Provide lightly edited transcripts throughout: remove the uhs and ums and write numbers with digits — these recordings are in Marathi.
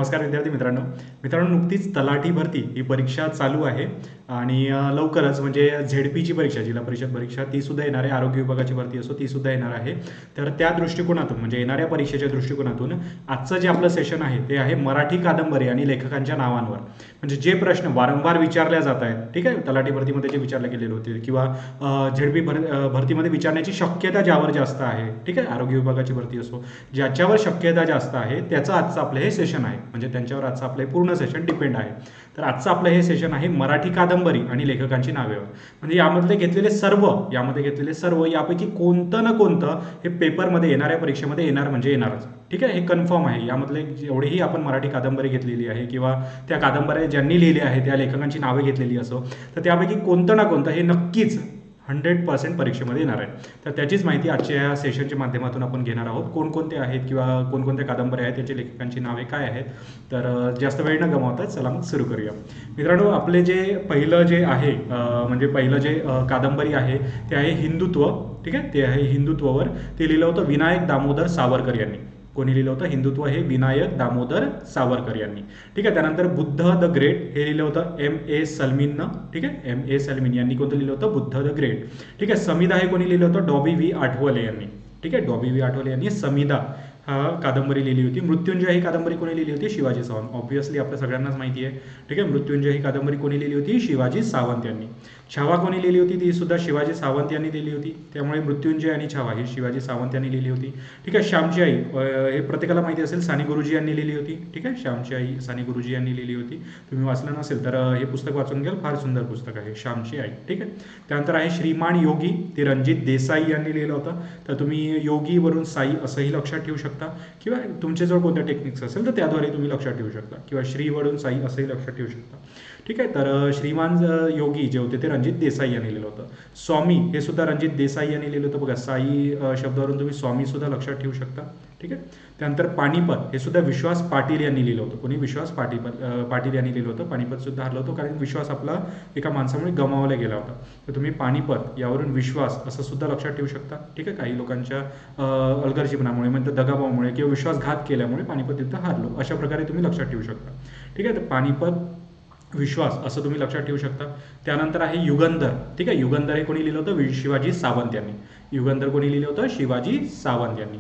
नमस्कार विद्यार्थी मित्रांनो, नुकतीच तलाठी भरती ही परीक्षा चालू आहे आणि लवकरच म्हणजे झेडपीची परीक्षा, जिल्हा परिषद परीक्षा, ती सुद्धा येणार आहे. आरोग्य विभागाची भरती असो ती सुद्धा येणार आहे. तर त्या दृष्टिकोनातून म्हणजे येणाऱ्या परीक्षेच्या दृष्टिकोनातून आजचं जे आपलं सेशन आहे ते आहे मराठी कादंबरी आणि लेखकांच्या नावांवर. म्हणजे जे प्रश्न वारंवार विचारल्या जात आहेत, ठीक आहे, तलाठी भरतीमध्ये जे विचारले गेलेले होते किंवा झेडपी भरतीमध्ये विचारण्याची शक्यता ज्यावर जास्त आहे, ठीक आहे, आरोग्य विभागाची भरती असो, ज्याच्यावर शक्यता जास्त आहे त्याचं आजचं आपलं हे सेशन आहे. म्हणजे त्यांच्यावर आजचं आपलं पूर्ण सेशन डिपेंड आहे. तर आजचं आपलं हे सेशन आहे मराठी कादंबरी आणि लेखकांची नावेवर. म्हणजे यामध्ये घेतलेले सर्व यापैकी कोणतं ना कोणतं हे पेपरमध्ये येणाऱ्या परीक्षेमध्ये येणार म्हणजे येणारच. ठीक आहे, हे कन्फर्म आहे. यामधले जेवढेही आपण मराठी कादंबरी घेतलेली आहे किंवा त्या कादंबऱ्या ज्यांनी लिहिल्या आहे त्या लेखकांची नावे घेतलेली असो, तर त्यापैकी कोणतं ना कोणतं हे नक्कीच 100% परीक्षेमध्ये येणार आहे. तर त्याचीच माहिती आजच्या या सेशनच्या माध्यमातून आपण घेणार आहोत. कोणकोणते आहेत किंवा कोणकोणत्या कादंबऱ्या आहेत, त्याच्या लेखकांची नावे काय आहेत. तर जास्त वेळ न गमावता चला मग सुरू करूया. मित्रांनो, आपले जे पहिलं जे आहे म्हणजे पहिलं जे कादंबरी आहे ते आहे हिंदुत्व. ठीक आहे, ते आहे हिंदुत्वावर. ते लिहिलं होतं विनायक दामोदर सावरकर यांनी. कोणी लिहिलं होतं? हिंदुत्व हे विनायक दामोदर सावरकर यांनी. ठीक आहे, त्यानंतर बुद्ध द ग्रेट हे लिहिलं होतं M.A. सलमीननं. ठीक आहे, M.A. सलमीन यांनी कोणतं लिहिलं होतं? Buddha the great. ठीक आहे, समिधा हे कोणी लिहिलं होतं? डॉबी व्ही आठवले यांनी. ठीक आहे, डॉबी व्ही आठवले यांनी समिधा हा कादंबरी लिहिली होती. मृत्युंजय ही कादंबरी कोणी लिहिली होती? शिवाजी सावंत. ऑब्व्हियसली आपल्या सगळ्यांनाच माहिती आहे. ठीक आहे, मृत्युंजय ही कादंबरी कोणी लिहिली होती? शिवाजी सावंत यांनी. छावा कोणी लिहिली होती? ती सुद्धा शिवाजी सावंत यांनी लिहिली होती. त्यामुळे मृत्युंजय आणि छावा ही शिवाजी सावंत यांनी लिहिली होती. ठीक आहे, श्यामची आई हे प्रत्येकाला माहिती असेल, साने गुरुजी यांनी लिहिली होती. ठीक आहे, श्यामची आई साने गुरुजी यांनी लिहिली होती. तुम्ही वाचलं नसेल तर हे पुस्तक वाचून घ्याल, फार सुंदर पुस्तक आहे श्यामची आई. ठीक आहे, त्यानंतर आहे श्रीमान योगी, ते रणजित देसाई यांनी लिहिलं होतं. तर तुम्ही योगीवरून साई असंही लक्षात ठेवू शकता किंवा तुमच्याजवळ कोणत्या टेक्निक्स असेल तर त्याद्वारे तुम्ही लक्षात ठेवू शकता किंवा श्रीवरून साई असंही लक्षात ठेवू शकता. ठीक आहे, तर श्रीमान योगी जे होते ते रणजित देसाई यांनी लिहिलं होतं. स्वामी हे सुद्धा रणजित देसाई यांनी लिहिलं होतं. बघा, साई शब्दावरून तुम्ही स्वामी सुद्धा लक्षात ठेवू शकता. ठीक आहे, त्यानंतर पानिपत हे सुद्धा विश्वास पाटील यांनी लिहिलं होतं. कोणी? विश्वास पाटील यांनी लिहिलं होतं. पानिपत सुद्धा हरलं होतं कारण विश्वास आपला एका माणसामुळे गमावला गेला होता. तर तुम्ही पानिपत यावरून विश्वास असं सुद्धा लक्षात ठेवू शकता. ठीक आहे, काही लोकांच्या अलगर्जीपणामुळे म्हणजे दगाभावामुळे किंवा विश्वासघात केल्यामुळे पानिपत युद्ध हारलो, अशा प्रकारे तुम्ही लक्षात ठेवू शकता. ठीक आहे, तर पानिपत विश्वास असं तुम्ही लक्षात ठेवू शकता. त्यानंतर आहे युगंधर. ठीक आहे, युगंधर हे कोणी लिहिलं होतं? शिवाजी सावंत यांनी. युगंधर कोणी लिहिलं होतं? शिवाजी सावंत यांनी.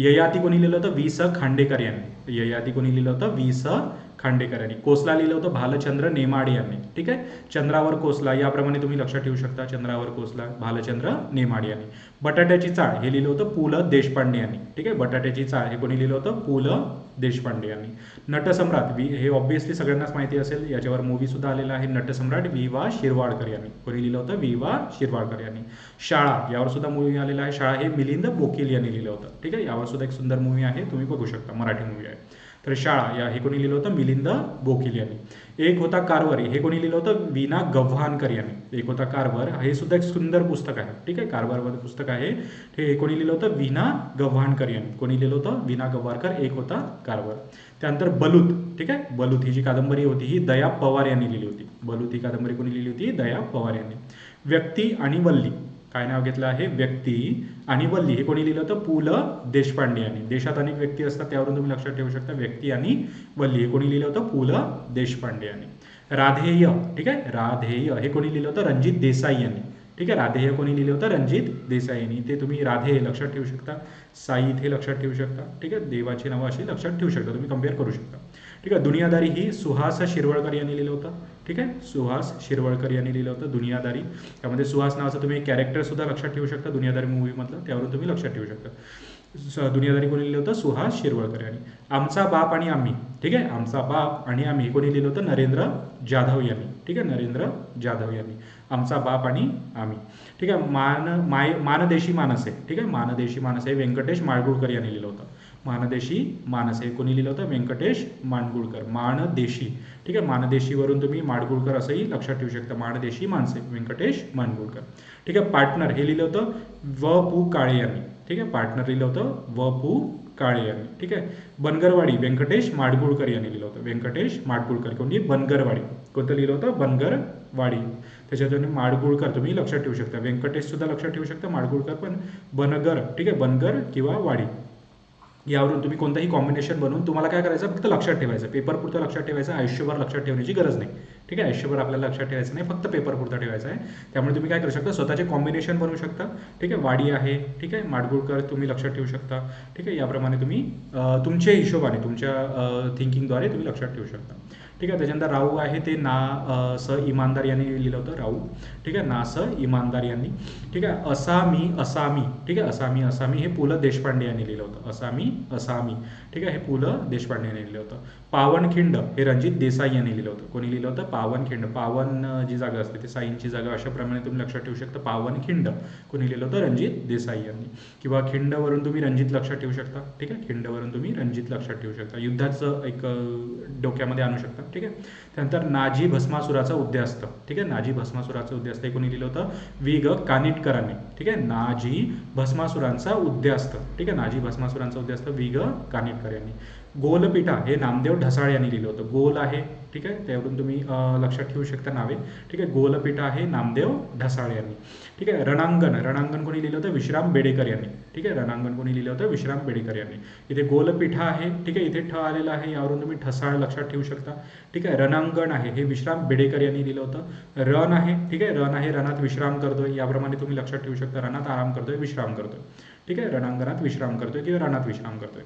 ययाती कोणी लिहिलं होतं? वि. स. खांडेकर यांनी. ययाती कोणी लिहिलं होतं? वि. स. खांडेकर यांनी. कोसला लिहिलं होतं? भालचंद्र नेमाडे यांनी. ठीक आहे, चंद्रावर कोसला याप्रमाणे तुम्ही लक्षात ठेवू शकता. चंद्रावर कोसला भालचंद्र नेमाडे यांनी. बटाट्याची चाळ हे लिहिलं होतं? पु. ल. देशपांडे यांनी. ठीक आहे, बटाट्याची चाळ हे कोणी लिहिलं होतं? पु. ल. देशपांडे यांनी. नटसम्राट हे ऑब्व्हियसली सगळ्यांनाच माहिती असेल, याच्यावर मूवी सुद्धा आलेला आहे. नटसम्राट वि. वा. शिरवाडकर यांनी. कोणी लिहिलं होतं? वि. वा. शिरवाडकर यांनी. शाळा यावर सुद्धा मूवी आलेला आहे. शाळा हे मिलिंद बोकील यांनी लिहिलं होतं. ठीक आहे, यावर सुद्धा एक सुंदर मूवी आहे, तुम्ही बघू शकता, मराठी मूवी आहे. तर शाळा हे कोणी लिहिलं होतं? मिलिंद बोकील यांनी. एक होता कारवर हे कोणी लिहिलं होतं? विना गव्हाणकर यांनी. एक होता कारवर हे सुद्धा एक सुंदर पुस्तक आहे. ठीक आहे, कारभारमध्ये पुस्तक आहे. हे कोणी लिहिलं होतं? विना गव्हाणकर यांनी. कोणी लिहिलं होतं? विना गव्हाणकर. एक होता कारवर. त्यानंतर बलूत. ठीक आहे, बलूत ही जी कादंबरी होती ही दया पवार यांनी लिहिली होती. बलूत ही कादंबरी कोणी लिहिली होती? दया पवार यांनी. व्यक्ती आणि वल्ली काय नाव घेतलं आहे? व्यक्ती आणि वल्ली हे कोणी लिहिलं होतं? पु. ल. देशपांडे यांनी. देशात अनेक व्यक्ती असतात त्यावरून तुम्ही लक्षात ठेवू शकता. व्यक्ती आणि वल्ली हे कोणी लिहिलं होतं? पु. ल. देशपांडे यांनी. राधेय. ठीक आहे, राधेय हे कोणी लिहिलं होतं? रणजित देसाई यांनी. ठीक आहे, राधेय कोणी लिहिलं होतं? रणजित देसाई यांनी. ते तुम्ही राधे लक्षात ठेवू शकता, साई इथे लक्षात ठेवू शकता. ठीक आहे, देवाची नावं अशी लक्षात ठेवू शकता, तुम्ही कम्पेअर करू शकता. ठीक आहे, दुनियादारी ही सुहास शिरवळकर यांनी लिहिलं होतं. ठीक आहे, सुहास शिरवळकर यांनी लिहिलं होतं दुनियादारी. त्यामध्ये सुहास नावाचं तुम्ही कॅरेक्टर सुद्धा लक्षात ठेवू शकता दुनियादारी मूवीमधलं, त्यावरून तुम्ही लक्षात ठेवू शकता. दुनियादारी कोणी लिहिलं होतं? सुहास शिरवळकर यांनी. आमचा बाप आणि आम्ही. ठीक आहे, आमचा बाप आणि आम्ही कोणी लिहिलं होतं? नरेंद्र जाधव यांनी. ठीक आहे, नरेंद्र जाधव यांनी. आमचा बाप आणि आम्ही. ठीक आहे, मानदेशी मानस आहे. ठीक आहे, मानदेशी मानस आहे व्यंकटेश माडगुळकर यांनी लिहिलं होतं. मानदेशी मानस हे कोणी लिहिलं होतं? व्यंकटेश माडगुळकर. मानदेशी. ठीक आहे, मानदेशीवरून तुम्ही माडगुळकर असंही लक्षात ठेवू शकता. मानदेशी माणसे व्यंकटेश माडगुळकर. ठीक आहे, पार्टनर हे लिहिलं होतं? व. पु. काळे यांनी. ठीक आहे, पार्टनर लिहिलं होतं? व. पु. काळे यांनी. ठीक आहे, बनगरवाडी व्यंकटेश माडगुळकर यांनी लिहिलं होतं. व्यंकटेश माडगुळकर. कोणी? बनगरवाडी. कोणतं लिहिलं होतं? बनगरवाडी. त्याच्यातून माडगुळकर तुम्ही लक्षात ठेवू शकता. व्यंकटेश सुद्धा लक्षात ठेवू शकता, माडगुळकर पण बनगर. ठीक आहे, बनगर किंवा वाडी. यावरून तुम्ही कोणतंही कॉम्बिनेशन बनवून तुम्हाला काय करायचं, फक्त लक्षात ठेवायचं, पेपर पुरतं लक्षात ठेवायचं, आयुष्यभर लक्षात ठेवण्याची गरज नाही. ठीक आहे, आयुष्यभर आपल्याला लक्षात ठेवायचं नाही, फक्त पेपर पुरतं ठेवायचं आहे. त्यामुळे तुम्ही काय करू शकता, स्वतःचे कॉम्बिनेशन बनवू शकता. ठीक आहे, वाडी आहे, ठीक आहे, माडगुळकर तुम्ही लक्षात ठेवू शकता. ठीक आहे, याप्रमाणे तुम्ही तुमच्या हिशोबाने तुमच्या थिंकिंगद्वारे तुम्ही लक्षात ठेवू शकता. ठीक आहे, त्याच्यानंतर राऊ आहे ते ना स इमानदार यांनी लिहिलं होतं, राऊ. ठीक आहे, ना स इमानदार यांनी. ठीक आहे, असामी असामी. ठीक आहे, असामी असामी हे पु ल देशपांडे यांनी लिहिलं होतं, असामी असामी. ठीक आहे, हे पु ल देशपांडे यांनी लिहिलं होतं. पावनखिंड हे रणजित देसाई यांनी लिहिलं होतं. कोणी लिहिलं होतं, पावनखिंड. पावन जी जागा असते ते साईंची जागा, अशा प्रमाणे तुम्ही लक्षात ठेवू शकता, पावनखिंड. कोणी लिहिलं होतं, रणजित देसाई यांनी. किंवा खिंडवरून तुम्ही रणजित लक्षात ठेवू शकता. ठीक आहे, खिंडवरून तुम्ही रणजित लक्षात ठेवू शकता, युद्धाचं एक डोक्यामध्ये आणू शकता. ठीक आहे, त्यानंतर नाजी भस्मासुराचा उद्यास्त. ठीक आहे, नाजी भस्मासुराचं उद्यास्त हे कोणी लिहिलं होतं, वि ग कानिटकरांनी. ठीक आहे, नाजी भस्मासुरांचा उद्यास्त. ठीक आहे, नाजी भस्मासुरांचा उद्यास्त वि ग कानिटकर यांनी. गोलपीठा हे नामदेव ढसाळ यांनी लिहिलं होतं, गोल आहे. ठीक आहे, त्यावरून तुम्ही लक्षात ठेवू शकता नावे. ठीक आहे, गोलपीठा आहे नामदेव ढसाळ यांनी. ठीक आहे, रणांगण, रणांगण कोणी लिहिलं होतं, विश्राम बेडेकर यांनी. ठीक आहे, रणांगण कोणी लिहिलं होतं, विश्राम बेडेकर यांनी. इथे गोलपीठा आहे. ठीक आहे, इथे ठ आलेला आहे, यावरून तुम्ही ठसाळ लक्षात ठेवू शकता. ठीक आहे, रणांगण आहे हे विश्राम बेडेकर यांनी लिहिलं होतं. रण आहे. ठीक आहे, रण आहे, रणात विश्राम करतोय, याप्रमाणे तुम्ही लक्षात ठेवू शकता, रणात आराम करतोय, विश्राम करतोय. ठीक आहे, रणांगणात विश्राम करतोय किंवा रणात विश्राम करतोय.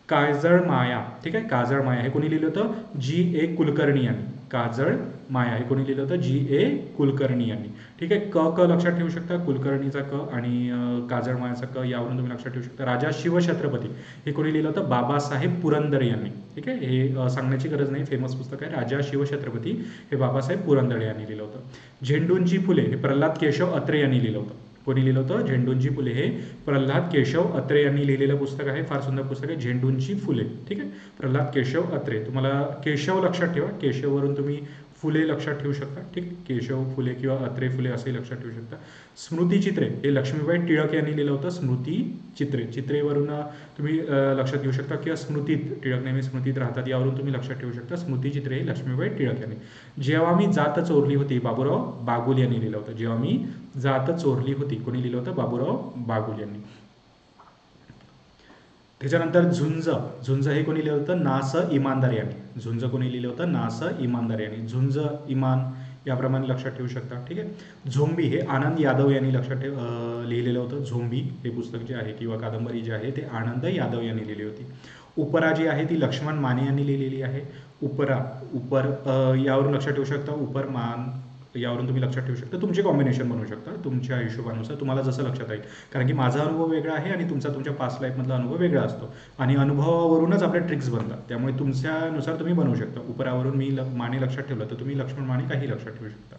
काजळ माया. ठीक आहे, काजळ माया हे कोणी लिहिलं होतं, जी ए कुलकर्णी यांनी. काजळ माया हे कोणी लिहिलं होतं, जी ए कुलकर्णी यांनी. ठीक आहे, क क लक्षात ठेवू शकता, कुलकर्णीचा क आणि काजळ मायाचा क, यावरून तुम्ही लक्षात ठेवू शकता. राजा शिवछत्रपती हे कोणी लिहिलं होतं, बाबासाहेब पुरंदरे यांनी. ठीक आहे, हे सांगण्याची गरज नाही, फेमस पुस्तक आहे. राजा शिवछत्रपती हे बाबासाहेब पुरंदरे यांनी लिहिलं होतं. झेंडूंची फुले हे प्रल्हाद केशव अत्रे यांनी लिहिलं होतं. कोणी लिहिलं होतं, झेंडूंची फुले हे प्रल्हाद केशव अत्रे यांनी लिहिलेलं पुस्तक आहे. फार सुंदर पुस्तक आहे, झेंडूंची फुले. ठीक आहे, प्रल्हाद केशव अत्रे. तुम्हाला केशव लक्षात ठेवा, केशववरून तुम्ही फुले लक्षात ठेवू शकता. ठीक, केशव फुले किंवा अत्रे फुले असे लक्षात ठेवू शकता. स्मृतिचित्रे हे लक्ष्मीबाई टिळक यांनी लिहिलं होतं, स्मृतिचित्रे. चित्रेवरून तुम्ही लक्षात घेऊ शकता, किंवा स्मृतीत, टिळक नेहमी स्मृतीत राहतात, यावरून तुम्ही लक्षात ठेवू शकता. स्मृतिचित्रे हे लक्ष्मीबाई टिळक यांनी. जेव्हा मी जात चोरली होती बाबूराव बागुल यांनी लिहिलं होतं. जेव्हा मी जात चोरली होती कोणी लिहिलं होतं, बाबूराव बागुल यांनी. त्याच्यानंतर झुंज. झुंज हे कोणी लिहिलं होतं, ना स इमानदार यांनी. झुंज कोणी लिहिलं होतं, ना स इमानदार यांनी. झुंज इमान याप्रमाणे लक्षात ठेवू शकता. ठीक आहे, झोंबी हे आनंद यादव यांनी लक्षात लिहिलेलं होतं. झोंबी हे पुस्तक जे आहे किंवा कादंबरी जी आहे ते आनंद यादव यांनी लिहिली होती. उपरा जी आहे ती लक्ष्मण माने यांनी लिहिलेली आहे. उपरा, उपर यावरून लक्षात ठेवू शकता, उपर मान यावरून तुम्ही लक्षात ठेवू शकता. तुमचे कॉम्बिनेशन बनवू शकता तुमच्या हिशोबानुसार, तुम्हाला जसं लक्षात येईल. कारण की माझा अनुभव वेगळा आहे आणि तुमच्या पास्ट लाईफमधला अनुभव वेगळा असतो आणि अनुभवावरूनच आपल्या ट्रिक्स बनतात. त्यामुळे तुमच्यानुसार तुम्ही बनवू शकता. उपरावरून मी माने लक्षात ठेवलं तर तुम्ही लक्ष्मण माने काही लक्षात ठेवू शकता.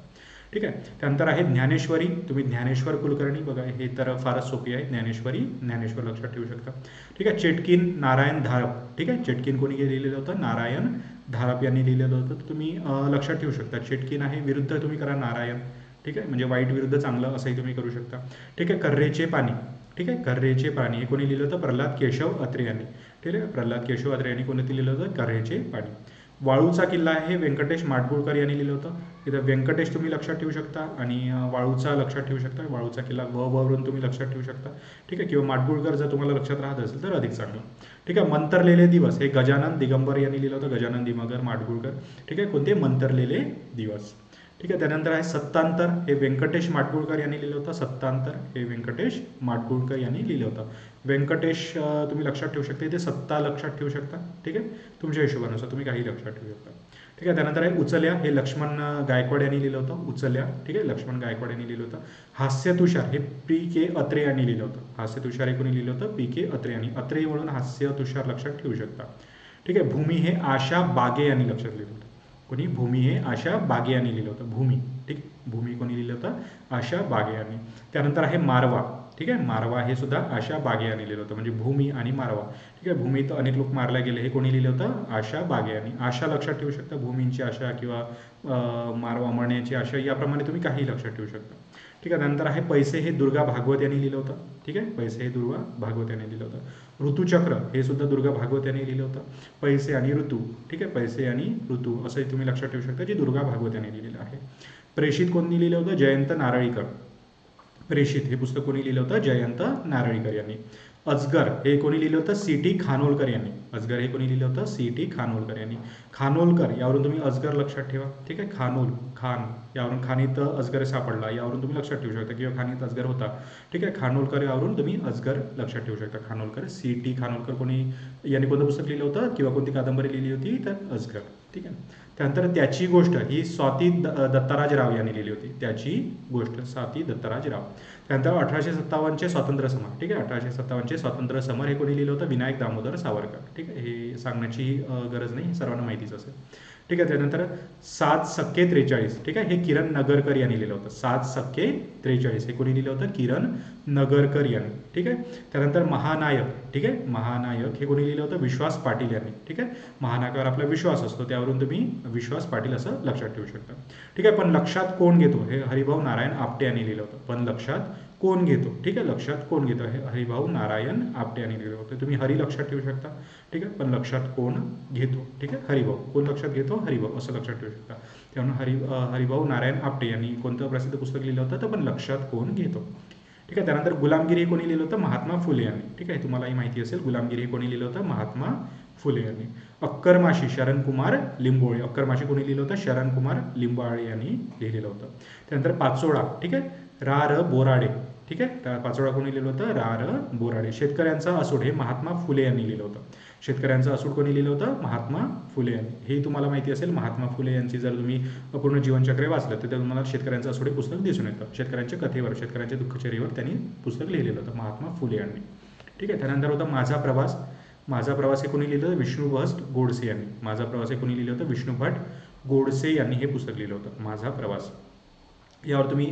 ठीक आहे, त्यानंतर आहे ज्ञानेश्वरी. तुम्ही ज्ञानेश्वर कुलकर्णी बघा, हे तर फारच सोपी आहे. ज्ञानेश्वरी, ज्ञानेश्वर लक्षात ठेवू शकता. ठीक आहे, चेटकीन नारायण धारप. ठीक आहे, चेटकीन कोणी लिहिलेलं होतं, नारायण धारप यांनी लिहिलेलं होतं. तर तुम्ही लक्षात ठेवू शकता. चेटकीन आहे, विरुद्ध तुम्ही करा नारायण. ठीक आहे, म्हणजे वाईट विरुद्ध चांगलं असंही तुम्ही करू शकता. ठीक आहे, कर्रेचे पाणी. ठीक आहे, कर्रेचे पाणी हे कोणी लिहिलं होतं, प्रल्हाद केशव अत्रे यांनी. ठीक आहे, प्रल्हाद केशव अत्रे यांनी कोणी लिहिलं होतं, कर्रेचे पाणी. वाळूचा किल्ला आहे, व्यंकटेश माडगुळकर यांनी लिहिलं होतं. इथं व्यंकटेश तुम्ही लक्षात ठेवू शकता आणि वाळूचा लक्षात ठेवू शकता. वाळूचा किल्ला वरून तुम्ही लक्षात ठेवू शकता. ठीक आहे, किंवा माडगुळकर जर तुम्हाला लक्षात राहत असेल तर अधिक चांगलं. ठीक आहे, मंतरलेले दिवस हे गजानन दिगंबर यांनी लिहिलं होतं. गजानन दिगंबर माडगुळकर. ठीक आहे, कोणते, मंतरलेले दिवस. ठीक आहे, त्यानंतर आहे सत्तांतर हे व्यंकटेश माडगुळकर यांनी लिहिलं होतं. सत्तांतर हे व्यंकटेश माडगुळकर यांनी लिहिलं होतं. व्यंकटेश तुम्ही लक्षात ठेवू शकता, इथे सत्ता लक्षात ठेवू शकता. ठीक आहे, तुमच्या हिशोबानुसार तुम्ही काही लक्षात ठेवू शकता. ठीक आहे, त्यानंतर आहे उचल्या हे लक्ष्मण गायकवाड यांनी लिहिलं होतं. उचल्या. ठीक आहे, लक्ष्मण गायकवाड यांनी लिहिलं होतं. हास्यतुषार हे पी के अत्रे यांनी लिहिलं होतं. हास्यतुषार हे कोणी लिहिलं होतं, पी के अत्रे यांनी. अत्रे म्हणून हास्यतुषार लक्षात ठेवू शकता. ठीक आहे, भूमी हे आशा बागे यांनी लक्षात लिहिलं होतं. कोणी, भूमी हे आशा बागे यांनी लिहिलं होतं. भूमी. ठीक, भूमी कोणी लिहिलं होतं, आशा बागे यांनी. त्यानंतर आहे मारवा. ठीक आहे, मारवा हे सुद्धा आशा बागे यांनी लिहिलं होतं. म्हणजे भूमी आणि मारवा. ठीक आहे, भूमीत अनेक लोक मारले गेले हे कोणी लिहिलं होतं, आशा बागे यांनी. आशा लक्षात ठेवू शकता, भूमींची आशा किंवा मारवा मरण्याची आशा, याप्रमाणे तुम्ही काही लक्षात ठेवू शकता. ठीक आहे, नंतर आहे पैसे हे दुर्गा भागवत यांनी लिहिलं होतं. ठीक आहे, पैसे हे दुर्गा भागवत यांनी लिहिलं होतं. ऋतुचक्र हे सुद्धा दुर्गा भागवत यांनी लिहिलं होतं. पैसे आणि ऋतू. ठीक आहे, पैसे आणि ऋतू असंही तुम्ही लक्षात ठेवू शकता, जे दुर्गा भागवत यांनी लिहिलेलं आहे. प्रेषित कोणी लिहिलं होतं, जयंत नारळीकर. प्रेषित हे पुस्तक कोणी लिहिलं होतं, जयंत नारळीकर यांनी. अजगर हे कोणी लिहिलं होतं? सी.टी. खानोलकर यांनी. अजगर हे कोणी लिहिलं होतं? सी.टी. खानोलकर यांनी. खानोलकर यावरून तुम्ही अजगर लक्षात ठेवा. ठीक आहे, खान यावरून खाणीत अजगर सापडला यावरून तुम्ही लक्षात ठेवू शकता, किंवा खाणीत अजगर होता. ठीक आहे, खानोलकर यावरून तुम्ही अजगर लक्षात ठेवू शकता. खानोलकर, सी.टी. खानोलकर कोणी यांनी कोणतं पुस्तक लिहिलं होतं किंवा कोणती कादंबरी लिहिली होती? तर अजगर. ठीक आहे. त्यानंतर त्याची गोष्ट ही स्वाती दत्ताराज राव यांनी लिहिली होती. त्याची गोष्ट स्वाती दत्ताराज राव. त्यानंतर 1857चे स्वातंत्र्य समर. ठीक आहे, 1857चे स्वातंत्र्य समर हे कोणी लिहिलं होतं? विनायक दामोदर सावरकर. ठीक आहे, हे सांगण्याची गरज नाही, सर्वांना माहितीच असेल. ठीक आहे. त्यानंतर 7 सख्खे 43. ठीक आहे, हे किरण नगरकर यांनी लिहिलं होतं. 7 सख्खे 43 हे कोणी लिहिलं होतं? किरण नगरकर यांनी. ठीक आहे. त्यानंतर महानायक. ठीक आहे, महानायक हे कोणी लिहिलं होतं? विश्वास पाटील यांनी. ठीक आहे, महानायकावर आपला विश्वास असतो, त्यावरून तुम्ही विश्वास पाटील असं लक्षात ठेवू शकता. ठीक आहे. पण लक्षात कोण घेतो? हे हरिभाऊ नारायण आपटे यांनी लिहिलं होतं. पण लक्षात कोण घेतो? ठीक आहे, लक्षात कोण घेतो? हे हरिभाऊ नारायण आपटे यांनी लिहिलं होतं. तुम्ही हरी लक्षात ठेवू शकता. ठीक आहे, पण लक्षात कोण घेतो? ठीक आहे, हरिभाऊ. कोण लक्षात घेतो? हरिभाऊ असं लक्षात ठेवू शकता. त्यामुळे हरिभाऊ नारायण आपटे यांनी कोणतं प्रसिद्ध पुस्तक लिहिलं होतं? तर पण लक्षात कोण घेतो. ठीक आहे. त्यानंतर गुलामगिरी हे कोणी लिहिलं होतं? महात्मा फुले यांनी. ठीक आहे, तुम्हालाही माहिती असेल गुलामगिरी हे कोणी लिहिलं होतं? महात्मा फुले यांनी. अक्करमाशी शरणकुमार लिंबोळे. अक्करमाशी कोणी लिहिलं होतं? शरणकुमार लिंबाळे यांनी लिहिलेलं होतं. त्यानंतर पाचोळा. ठीक आहे, रा र बोराडे. ठीक आहे, पाचोळा कोणी लिहिलं होतं? रा र बोराडे. शेतकऱ्यांचा असूड हे महात्मा फुले यांनी लिहिलं होतं. शेतकऱ्यांचा असूड कोणी लिहिलं होतं? महात्मा फुले यांनी. हे तुम्हाला माहिती असेल. महात्मा फुले यांची जर तुम्ही पूर्ण जीवनचक्र वाचलं तर तुम्हाला शेतकऱ्यांचं असूड हे पुस्तक दिसून येतं. शेतकऱ्यांच्या कथेवर, शेतकऱ्यांच्या दुःखचर्येवर त्यांनी पुस्तक लिहिलेलं होतं, महात्मा फुले यांनी. ठीक आहे. त्यानंतर होतं माझा प्रवास. माझा प्रवास हे कोणी लिहिलं होतं? विष्णुभट गोडसे यांनी. माझा प्रवास हे कोणी लिहिलं होतं? विष्णुभट गोडसे यांनी हे पुस्तक लिहिलं होतं, माझा प्रवास. यावर तुम्ही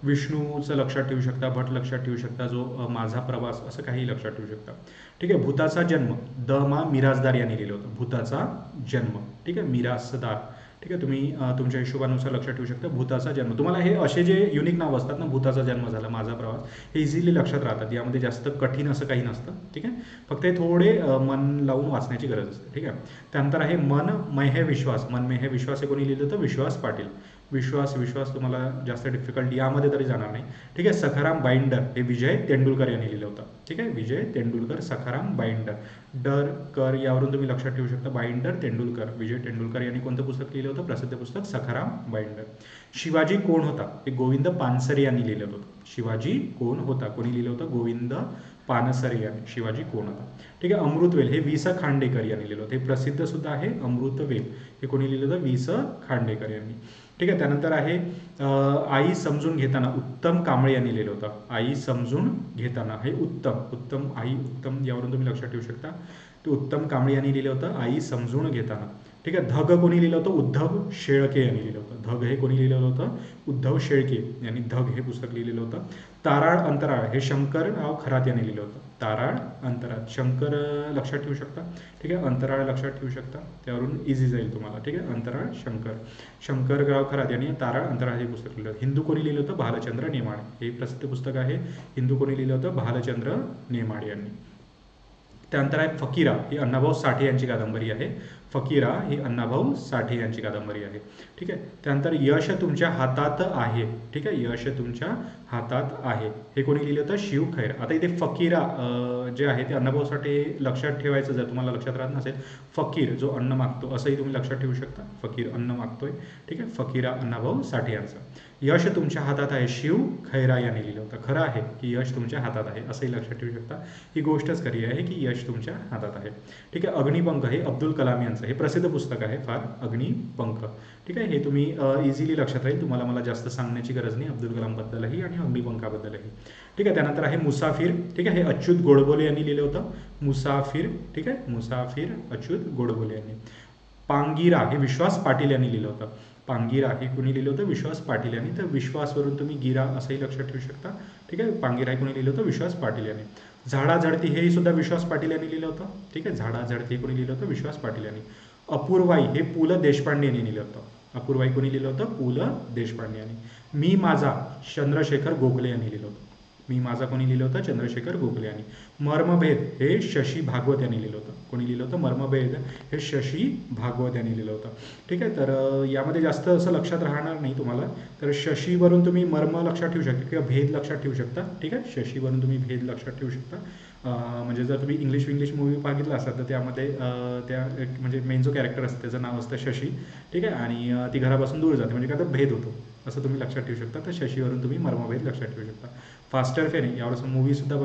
विष्णूचं लक्षात ठेवू शकता, भट लक्षात ठेवू शकता, जो माझा प्रवास असं काही लक्षात ठेवू शकता. ठीक आहे. भूताचा जन्म द मा मिरासदार यांनी लिहिलं होतं. भूताचा जन्म. ठीक आहे, मिरासदार. ठीक आहे, तुम्ही तुमच्या हिशोबानुसार लक्षात ठेवू शकता. भूताचा जन्म. तुम्हाला हे असे जे युनिक नाव असतात ना, भूताचा जन्म झाला, माझा प्रवास, हे इझिली लक्षात राहतात. यामध्ये जास्त कठीण असं काही नसतं. ठीक आहे, फक्त हे थोडे मन लावून वाचण्याची गरज असते. ठीक आहे. त्यानंतर आहे मन मै है विश्वास. मन मै है विश्वास हे कोणी लिहिलं होतं? विश्वास पाटील. विश्वास तुम्हाला जास्त डिफिकल्ट यामध्ये तरी जाणार नाही. ठीक आहे. सखाराम बाइंडर हे विजय तेंडुलकर यांनी लिहिलं होतं. ठीक आहे, विजय तेंडुलकर, सखाराम बाइंडर. डर कर यावरून तुम्ही लक्षात ठेवू शकता. बाइंडर, तेंडुलकर. विजय तेंडुलकर यांनी कोणतं पुस्तक लिहिलं होतं? प्रसिद्ध पुस्तक सखाराम बाइंडर. शिवाजी कोण होता? हे गोविंद पानसरे यांनी लिहिलं होतं. शिवाजी कोण होता? कोणी लिहिलं होतं? गोविंद पानसरे यांनी. शिवाजी कोण होता? ठीक आहे. अमृतवेल हे वि स खांडेकर यांनी लिहिलं होतं. हे प्रसिद्ध सुद्धा आहे. अमृतवेल हे कोणी लिहिलं होतं? वि स खांडेकर यांनी. ठीक आहे. त्यानंतर आहे आई समजून घेताना. उत्तम कांबळे यांनी लिहिलं होतं. आई समजून घेताना. हे उत्तम आई उत्तम यावरून तुम्ही लक्षात ठेवू शकता. ते उत्तम कांबळे यांनी लिहिलं होतं. आई समजून घेताना. ठीक आहे. धग कोणी लिहिलं होतं? उद्धव शेळके यांनी लिहिलं होतं. धग हे कोणी लिहिलेलं होतं? उद्धव शेळके यांनी धग हे पुस्तक लिहिलेलं होतं. ताराळ अंतराळ हे शंकरराव खरात यांनी लिहिलं होतं. ताराळ अंतराळ. शंकर लक्षात ठेवू शकता. ठीक आहे, अंतराळ लक्षात ठेवू शकता, त्यावरून इझी जाईल तुम्हाला. ठीक आहे, अंतराळ शंकरराव खरात यांनी ताराळ अंतराळ हे पुस्तक लिहिलं. हिंदू कोणी लिहिलं होतं? भालचंद्र नेमाडे. हे प्रसिद्ध पुस्तक आहे. हिंदू कोणी लिहिलं होतं? भालचंद्र नेमाडे यांनी. त्यानंतर आहे फकीरा. ही अण्णाभाऊ साठे यांची कादंबरी आहे. फकीरा ही अण्णाभाऊ साठे यांची कादंबरी आहे. ठीक आहे. त्यानंतर यश तुमच्या हातात आहे. ठीक आहे, यश तुमच्या हातात आहे हे कोणी लिहिलं होतं? शिव खैर. आता इथे फकीरा जे आहे ते अण्णाभाऊ साठे लक्षात ठेवायचं, जर तुम्हाला लक्षात राहत नसेल. फकीर जो अन्न मागतो असंही तुम्ही लक्षात ठेवू शकता. फकीर अन्न मागतोय. ठीक आहे, फकीरा अण्णाभाऊ साठे यांचा. यश तुमच्या हातात आहे शिव खैरा यांनी लिहिलं होतं. खरं आहे की यश तुमच्या हातात आहे असंही लक्षात ठेवू शकता. ही गोष्टच खरी आहे की यश तुमच्या हातात आहे. ठीक आहे. अग्निपंख हे अब्दुल कलाम यांचं हे प्रसिद्ध पुस्तक आहे फार, अग्निपंख. ठीक आहे, हे तुम्ही इझिली लक्षात राहील. तुम्हाला मला जास्त सांगण्याची गरज नाही अब्दुल कलामबद्दलही आणि अग्निपंखाबद्दलही. ठीक आहे. त्यानंतर आहे मुसाफिर. ठीक आहे, हे अच्युत गोडबोले यांनी लिहिलं होतं. मुसाफिर. ठीक आहे, मुसाफिर अच्युत गोडबोले यांनी. पांगिरा हे विश्वास पाटील यांनी लिहिलं होतं. पांगिरा हे कुणी लिहिलं होतं? विश्वास पाटील यांनी. तर विश्वासवरून तुम्ही गिरा असंही लक्षात ठेवू शकता. ठीक आहे, पांगिरा हे कुणी लिहिलं होतं? विश्वास पाटील यांनी. झाडाझडती हेही सुद्धा विश्वास पाटील यांनी लिहिलं होतं. ठीक आहे, झाडाझडती हे कोणी लिहिलं होतं? विश्वास पाटील यांनी. अपूर्वाई हे पु ल देशपांडे यांनी लिहिलं होतं. अपूर्वाई कोणी लिहिलं होतं? पु ल देशपांडे यांनी. मी माझा चंद्रशेखर गोखले यांनी लिहिलं होतं. मी माझा कोणी लिहिलं होतं? चंद्रशेखर गोखले यांनी. मर्मभेद हे शशी भागवत यांनी लिहिलं होतं. कोणी लिहिलं होतं? मर्मभेद हे शशी भागवत यांनी लिहिलं होतं. ठीक आहे, तर यामध्ये जास्त असं लक्षात राहणार नाही तुम्हाला. तर शशीवरून तुम्ही मर्म लक्षात ठेवू शकता किंवा भेद लक्षात ठेवू शकता. ठीक आहे, शशीवरून तुम्ही भेद लक्षात ठेवू शकता. म्हणजे जर तुम्ही इंग्लिश मूवी बघितला असाल तर त्यामध्ये त्या म्हणजे मेन जो कॅरेक्टर असतं त्याचं नाव असतं शशी. ठीक आहे, आणि ती घरापासून दूर जाते म्हणजे काय तर भेद होतो असं तुम्ही लक्षात ठेवू शकता. तर शशीवरून तुम्ही मर्मभेद लक्षात ठेवू शकता. फास्टर फेणे यावर मूवीसुद्धा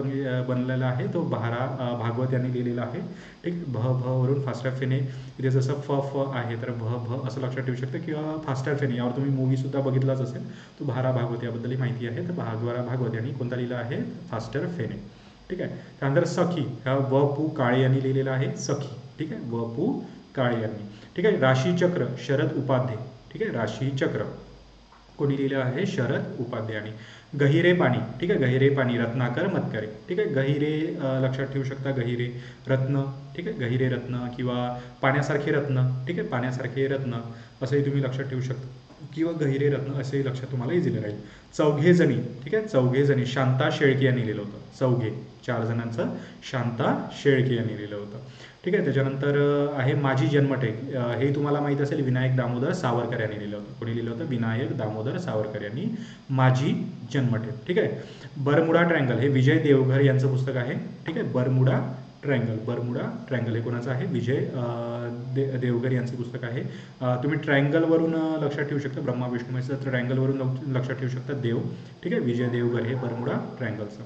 बनलेला आहे, तो भारा भागवत यांनी लिहिलेला आहे. ठीक, भ वरून फास्टर फेणे, इथे जसं फ आहे तर भ असं लक्षात ठेवू शकता. किंवा फास्टर फेणे यावर तुम्ही मूवीसुद्धा बघितलाच असेल, तो भारा भागवत याबद्दल माहिती आहे. तर भारा भागवत यांनी कोणता लिहिला आहे? फास्टर फेणे. ठीक आहे, त्यानंतर सखी हा व पु काळे यांनी लिहिलेला आहे. सखी. ठीक आहे, व पु काळे यांनी. ठीक आहे, राशीचक्र शरद उपाध्ये. ठीक आहे, राशीचक्र कोणी लिहिलं आहे? शरद उपाध्ये यांनी. गहिरे पाणी. ठीक आहे, गहिरे पाणी रत्नाकर मतकरे. ठीक आहे, गहिरे लक्षात ठेवू शकता. गहिरे रत्न. ठीक आहे, गहिरे रत्न किंवा पाण्यासारखे रत्न. ठीक आहे, पाण्यासारखे रत्न असंही तुम्ही लक्षात ठेवू शकता किंवा गहिरे रत्न असेही लक्षात तुम्हाला इझिली राहील. चौघे जणी. ठीक आहे, चौघे जणी शांता शेळके यांनी लिहिलं होतं. चौघे 4 जणांचं शांता शेळके यांनी लिहिलं होतं. ठीक आहे, त्याच्यानंतर आहे माझी जन्मठेप. हे तुम्हाला माहीत असेल, विनायक दामोदर सावरकर यांनी लिहिलं होतं. कोणी लिहिलं होतं? विनायक दामोदर सावरकर यांनी माझी जन्मठेप. ठीक आहे, बरमुडा ट्रँगल हे विजय देवघर यांचं पुस्तक आहे. ठीक आहे, बरमुडा ट्रँगल हे कोणाचं आहे? विजय देवघर यांचं पुस्तक आहे. तुम्ही ट्रँगलवरून लक्षात ठेवू शकता. ब्रह्मा विष्णू महेश ट्रँगलवरून लक्षात ठेवू शकता देव. ठीक आहे, विजय देवघर हे बरमुडा ट्रँगलचं.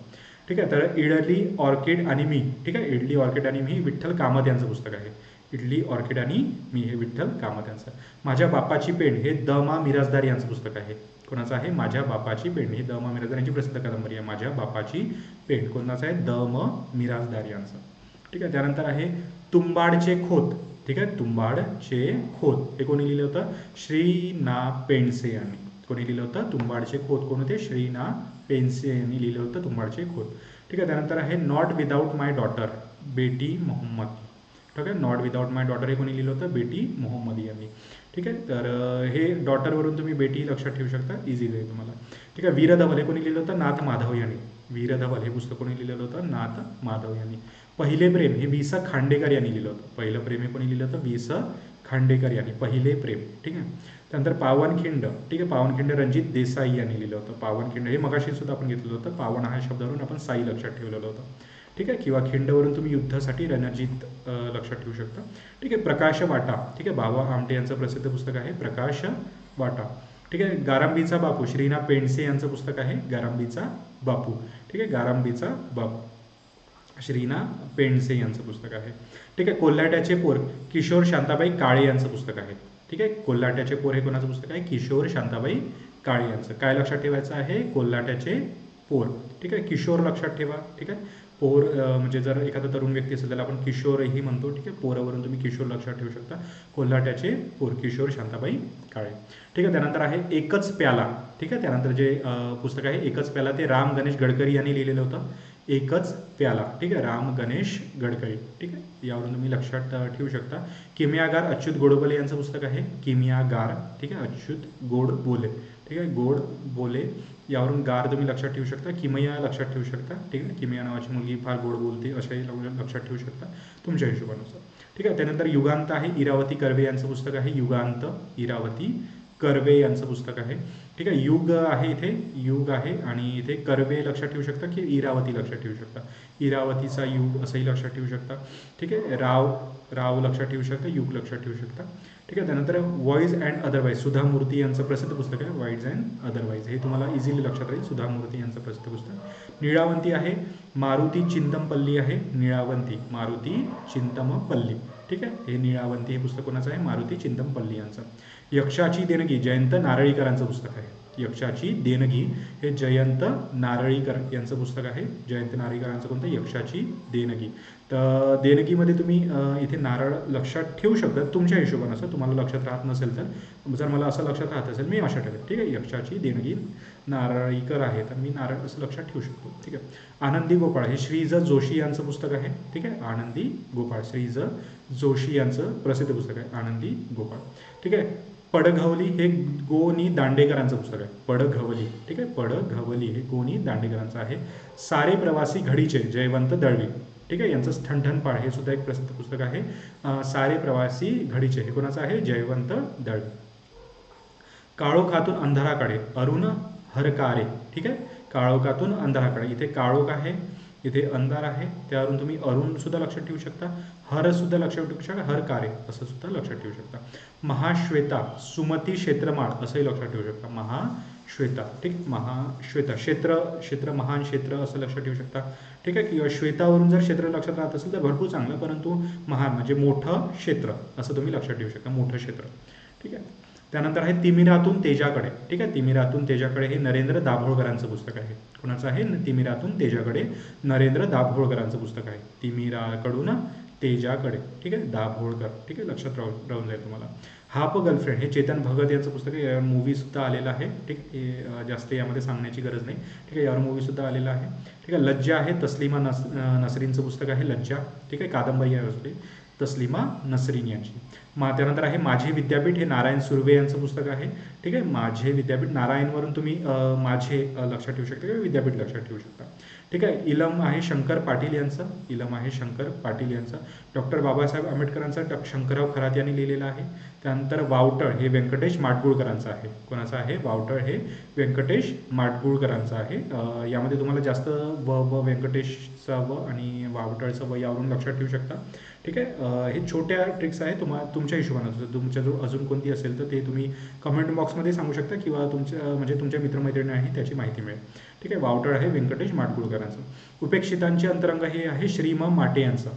ठीक आहे, तर इडली ऑर्किड आणि मी. ठीक आहे, इडली ऑर्किड आणि मी विठ्ठल कामत यांचं पुस्तक आहे. इडली ऑर्किड आणि मी हे विठ्ठल कामत यांचं. माझ्या बापाची पेंड हे द मा मिरासदार यांचं पुस्तक आहे. कोणाचं आहे? माझ्या बापाची पेंड ही द मा मिरासदार यांची प्रसिद्ध कादंबरी आहे. माझ्या बापाची पेंड कोणाचं आहे? द म मिरासदार यांचं. ठीक आहे, त्यानंतर आहे तुंबाडचे खोत. ठीक आहे, तुंबाडचे खोत हे कोणी लिहिलं होतं? श्री ना पेंडसे यांनी. कोणी लिहिलं होतं? तुंबाडचे खोत कोण होते? श्री ना पेंडसे यांनी लिहिलं होतं तुंबाडचे खोत. ठीक आहे, त्यानंतर आहे नॉट विदाऊट माय डॉटर बेटी मोहम्मद. ठीक आहे, नॉट विदाऊट माय डॉटर हे कोणी लिहिलं होतं? बेटी मोहम्मद यांनी. ठीक आहे, तर हे डॉटरवरून तुम्ही बेटी लक्षात ठेवू शकता, इझिली आहे तुम्हाला. ठीक आहे, वीरधवल हे कोणी लिहिलं होतं? नाथ माधव यांनी. वीरधवल हे पुस्तक कोणी लिहिलेलं होतं? नाथ माधव यांनी. पहिले प्रेम हे वि स खांडेकर यांनी लिहिलं होतं. पहिलं प्रेम हे कोणी लिहिलं होतं? वि स खांडेकर यांनी. पहिले प्रेम. ठीक आहे, त्यानंतर पावनखिंड. ठीक आहे, पावनखिंड रणजित देसाई यांनी लिहिलं होतं. पावनखिंड हे मगाशी सुद्धा आपण घेतलेलं होतं. पावन हा शब्दावरून आपण साई लक्षात ठेवलेलं होतं. ठीक आहे, किंवा खिंडवरून तुम्ही युद्धासाठी रणजित लक्षात ठेवू शकता. ठीक आहे, प्रकाश वाटा. ठीक आहे, बाबा आमटे यांचं प्रसिद्ध पुस्तक आहे प्रकाश वाटा. ठीक आहे, गारांबीचा बापू श्रीना पेंडसे यांचं पुस्तक आहे. गारांबीचा बापू. ठीक आहे, गारांबीचा बापू श्रीना पेंडसे यांचं पुस्तक आहे. ठीक आहे, कोल्हाट्याचे पोर किशोर शांताबाई काळे यांचं पुस्तक आहे. ठीक आहे, कोल्हाट्याचे पोर हे कोणाचं पुस्तक आहे? किशोर शांताबाई काळे यांचं. काय लक्षात ठेवायचं आहे? कोल्हाट्याचे पोर. ठीक आहे, किशोर लक्षात ठेवा. ठीक आहे, पोर म्हणजे जर एखादा तरुण व्यक्ती असेल त्याला आपण किशोरही म्हणतो. ठीक आहे, पोरावरून तुम्ही किशोर लक्षात ठेवू शकता. कोल्हाट्याचे पोर किशोर शांताबाई काळे. ठीक आहे, त्यानंतर आहे एकच प्याला. ठीक आहे, त्यानंतर जे पुस्तक आहे एकच प्याला ते राम गणेश गडकरी यांनी लिहिलेलं होतं. एकच प्याला. ठीक आहे, राम गणेश गडकरी. ठीक आहे, यावरून तुम्ही लक्षात ठेवू शकता. किमियागार अच्युत गोडबोले यांचं पुस्तक आहे. किमियागार. ठीक आहे, अच्युत गोडबोले. ठीक आहे, गोड बोले यावरून गार तुम्ही लक्षात ठेवू शकता. किमया लक्षात ठेवू शकता. ठीक आहे, किमया नावाची मुलगी फार गोड बोलते अशाही लक्षात ठेवू शकता तुमच्या हिशोबानुसार. ठीक आहे, त्यानंतर युगांत आहे इरावती कर्वे यांचं पुस्तक आहे. युगांत इरावती कर्वे यांचं पुस्तक आहे. ठीक आहे, युग आहे इथे, युग आहे आणि इथे कर्वे लक्षात ठेवू शकता की इरावती लक्षात ठेवू शकता. इरावतीचा युग असंही लक्षात ठेवू शकता. ठीक आहे, राव लक्षात ठेवू शकता. युग लक्षात ठेवू शकता. ठीक आहे, त्यानंतर वॉइज अँड अदरवाईज सुधा मूर्ती यांचं प्रसिद्ध पुस्तक आहे. वॉइज अँड अदरवाईज हे तुम्हाला इझिली लक्षात राहील. सुधा मूर्ती यांचं प्रसिद्ध पुस्तक. निळावंती आहे मारुती चिंतमपल्ली आहे. निळावंती मारुती चिंतमपल्ली. ठीक आहे, हे निळावंती हे पुस्तक कोणाचं आहे? मारुती चिंतमपल्ली यांचं. यक्षाची देणगी जयंत नारळीकरांचं पुस्तक आहे. यक्षाची देणगी हे जयंत नारळीकर यांचं पुस्तक आहे. जयंत नारळीकरांचं कोणतं? यक्षाची देणगी. तर देणगीमध्ये तुम्ही इथे नारळ लक्षात ठेवू शकता तुमच्या हिशोबानुसार. तुम्हाला लक्षात राहत नसेल तर जर मला असं लक्षात राहत असेल मी अशा ठेवेल. ठीक आहे, यक्षाची देणगी नारळीकर आहे तर मी नारळ असं लक्षात ठेवू शकतो. ठीक आहे, आनंदी गोपाळ हे श्री ज जोशी यांचं पुस्तक आहे. ठीक आहे, आनंदी गोपाळ श्री ज जोशी यांचं प्रसिद्ध पुस्तक आहे आनंदी गोपाळ. ठीक आहे, पडघवली हे गो नि दांडेकरांचं पुस्तक आहे. पडघवली, ठीक आहे, पडघवली हे गो नि दांडेकरांचं आहे. सारे प्रवासी घडीचे जयवंत दळवी, ठीक आहे, यांचं ठणठण हे सुद्धा एक प्रसिद्ध पुस्तक आहे. सारे प्रवासी घडीचे हे कोणाचं आहे? जयवंत दळवी. काळोखातून अंधाराकडे अरुण हरकारे, ठीक आहे, काळोखातून अंधाराकडे, इथे काळोख आहे, इथे अंधार आहे, त्यावरून तुम्ही अरुण सुद्धा लक्षात ठेवू शकता, हर सुद्धा लक्षात ठेवू शकता, हरकारे असं सुद्धा लक्षात ठेवू शकता. महाश्वेता सुमती क्षेत्रमाळ असंही लक्षात ठेवू शकता. महाश्वेता, ठीक, महाश्वेता, क्षेत्र महान क्षेत्र असं लक्षात ठेवू शकता, ठीक आहे. किंवा श्वेतावरून जर क्षेत्र लक्षात राहत असेल तर भरपूर चांगलं, परंतु महान म्हणजे मोठं क्षेत्र असं तुम्ही लक्षात ठेवू शकता, मोठं क्षेत्र, ठीक आहे. त्यानंतर आहे तिमिरातून तेजाकडे, ठीक आहे, तिमिरातून तेजाकडे हे नरेंद्र दाभोळकरांचं पुस्तक आहे. कोणाचं आहे? तिमिरातून तेजाकडे नरेंद्र दाभोळकरांचं पुस्तक आहे. तिमिराकडून तेजाकडे, ठीक आहे, दाभोळकर, ठीक आहे, लक्षात राहून जाईल तुम्हाला. हाफ गर्लफ्रेंड हे चेतन भगत यांचं पुस्तक आहे. यावर मूवी सुद्धा आलेला आहे, ठीक आहे, जास्त यामध्ये सांगण्याची गरज नाही, ठीक आहे, यावर मूवी सुद्धा आलेला आहे, ठीक आहे. लज्जा आहे तस्लिमा नसरीनचं पुस्तक आहे. लज्जा, ठीक आहे, कादंबरी आहे तस्लिमा नसरीन यांची. त्यानंतर आहे माझे विद्यापीठ हे नारायण सुर्वे यांचं पुस्तक आहे, ठीक आहे. माझे विद्यापीठ, नारायणवरून तुम्ही माझे लक्षात ठेवू शकता किंवा विद्यापीठ लक्षात ठेवू शकता, ठीक आहे. इलम आहे शंकर पाटील यांचं, इलम आहे शंकर पाटील यांचं. डॉक्टर बाबासाहेब आंबेडकरांचा शंकरराव खरात यांनी लिहिलेला आहे. त्यानंतर वावटळ हे व्यंकटेश माडगुळकरांचं आहे. कोणाचं आहे? वावटळ हे व्यंकटेश माडगुळकरांचं आहे. यामध्ये तुम्हाला जास्त व व्यंकटेशचा व आणि वावटळचा व यावरून लक्षात ठेवू शकता, ठीक आहे. हे छोट्या ट्रिक्स आहे, तुमच्या हिशोबानं तुमच्याजवळ अजून कोणती असेल तर ते तुम्ही कमेंट बॉक्समध्ये सांगू शकता किंवा तुमच्या मित्रमैत्रिणी आहे त्याची माहिती मिळेल, ठीक आहे. वावटळ आहे व्यंकटेश माडगुळकरांचं. उपेक्षितांचे अंतरंग हे आहे श्री म माटे यांचं.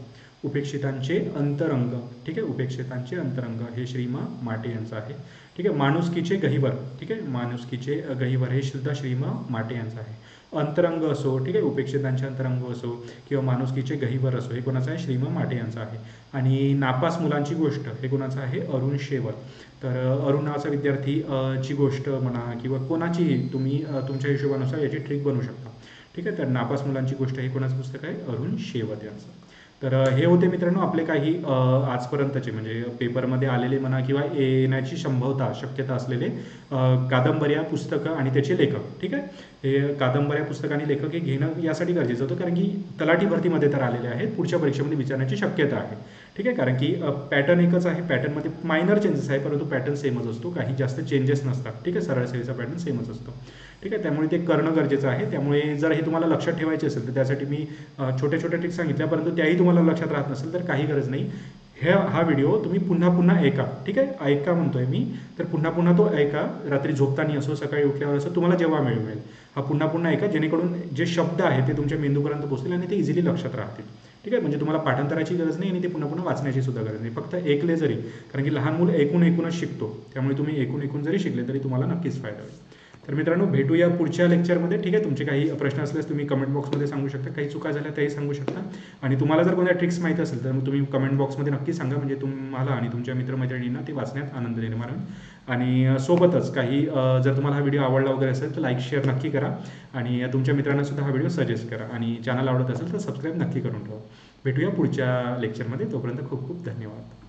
उपेक्षितांचे अंतरंग, ठीक आहे, उपेक्षितांचे अंतरंग हे श्री म माटे यांचं आहे, ठीक आहे. माणुसकीचे गहिवर, ठीक आहे, माणुसकीचे गहिवर हे सुद्धा श्री म माटे यांचं आहे. अंतरंग असो, ठीक आहे, उपेक्षितांचे अंतरंग असो किंवा माणुसकीचे गहिवर असो हे कोणाचं आहे? श्री म माटे यांचं आहे. आणि नापास मुलांची गोष्ट हे कोणाचं आहे? अरुण शेवर. तर अरुण नावाचा विद्यार्थी ची गोष्ट म्हणा किंवा कोणाचीही तुम्ही तुमच्या हिशोबानुसार याची ट्रिक बनवू शकता, ठीक आहे. तर नापास मुलांची गोष्ट हे कोणाचं पुस्तक आहे? अरुण शेवर यांचं. तर हे होते मित्रांनो आपले काही आजपर्यंतचे म्हणजे पेपरमध्ये आलेले म्हणा किंवा येण्याची शक्यता असलेले कादंबऱ्या, पुस्तकं आणि त्याचे लेखक, ठीक आहे. हे कादंबऱ्या, पुस्तक आणि लेखक हे घेणं यासाठी गरजेचं होतं कारण की तलाठी भरतीमध्ये तर आलेले आहेत, पुढच्या परीक्षेमध्ये विचारण्याची शक्यता आहे, ठीक आहे. कारण की पॅटर्न एकच आहे, पॅटर्नमध्ये मायनर चेंजेस आहे परंतु पॅटर्न सेमच असतो, काही जास्त चेंजेस नसतात, ठीक आहे. सरळ सेवेचा पॅटर्न सेमच असतो, ठीक आहे. त्यामुळे ते करणं गरजेचं आहे. त्यामुळे जर हे तुम्हाला लक्षात ठेवायचे असेल तर त्यासाठी मी छोट्या ट्रिक्स सांगितल्या, परंतु त्याही तुम्हाला लक्षात राहत नसेल तर काही गरज नाही. हा व्हिडिओ तुम्ही पुन्हा ऐका, ठीक आहे. ऐका म्हणतोय मी, तर पुन्हा तो ऐका, रात्री झोपताना असो, सकाळी उठल्यावर असो, तुम्हाला जेव्हा मिळेल हा पुन्हा ऐका, जेणेकरून जे शब्द आहेत ते तुमच्या मेंदूपर्यंत पोहोचतील आणि ते इझिली लक्षात राहतील, ठीक आहे. म्हणजे तुम्हाला पाठांतराची गरज नाही आणि ते पुन्हा वाचण्याची सुद्धा गरज नाही, फक्त ऐकले जरी, कारण की लहान मुलं ऐकूनच शिकतो, त्यामुळे तुम्ही ऐकून जरी शिकले तरी तुम्हाला नक्कीच फायदा होईल. तर मित्रांनो भेटूया पुढच्या लेक्चरमध्ये, ठीक आहे. तुमचे काही प्रश्न असल्यास तुम्ही कमेंट बॉक्समध्ये सांगू शकता, काही चुका झाल्या त्याही सांगू शकता आणि तुम्हाला जर कोणत्या ट्रिक्स माहीत असेल तर मग तुम्ही कमेंट बॉक्समध्ये नक्की सांगा, म्हणजे तुम्हाला आणि तुमच्या मित्रमैत्रिणींना ते वाचण्यात आनंद निर्माण होईल. आणि सोबतच काही जर तुम्हाला हा व्हिडिओ आवडला वगैरे असेल तर लाईक शेअर नक्की करा आणि तुमच्या मित्रांना सुद्धा हा व्हिडिओ सजेस्ट करा आणि चॅनल आवडत असेल तर सबस्क्राईब नक्की करून ठेवा. भेटूया पुढच्या लेक्चरमध्ये, तोपर्यंत खूप खूप धन्यवाद.